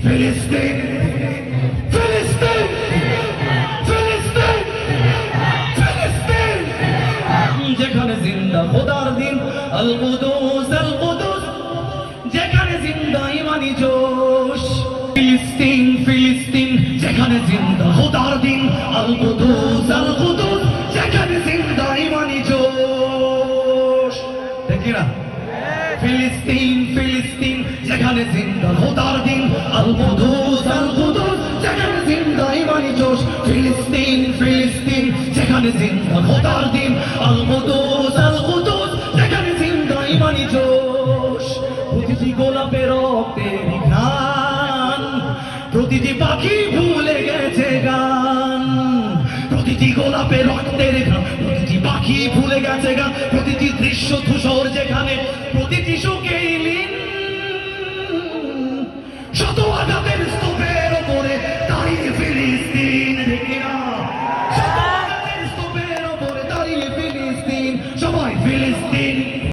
ফিলিস্তিন ফিলিস্তিন ফিলিস্তিন ফিলিস্তিন যেখানে জিন্দা খোদার দিন আল কুদুস যেখানে জিন্দা ইমানি জোশ ফিলিস্তিন ফিলিস্তিন যেখানে জিন্দা খোদার দিন আল কুদুস যেখানে জিন্দা ইমানি জোশ দেখি না ফিলিস্তিন ফিলিস্তিন যেখানে জিন্দা খোদার দিন আল কুদুস যেখানে জিন্দা ইমানি জোশ ফিলিস্তিন ফিলিস্তিন যেখানে জিন্দা খোদার দিন আল কুদুস যেখানে জিন্দা ইমানি জোশ প্রতিটি গোলাপের রক্তের ঘ্রাণ প্রতিটি পাখি ভুলে গেছে গান প্রতিটি গোলাপের রক্তের ঘ্রাণ প্রতিটি পাখি ভুলে গেছে গান প্রতিটি দৃশ্য ধূসর যেখানে প্রতিটি শোকে লীন শত আঘাতে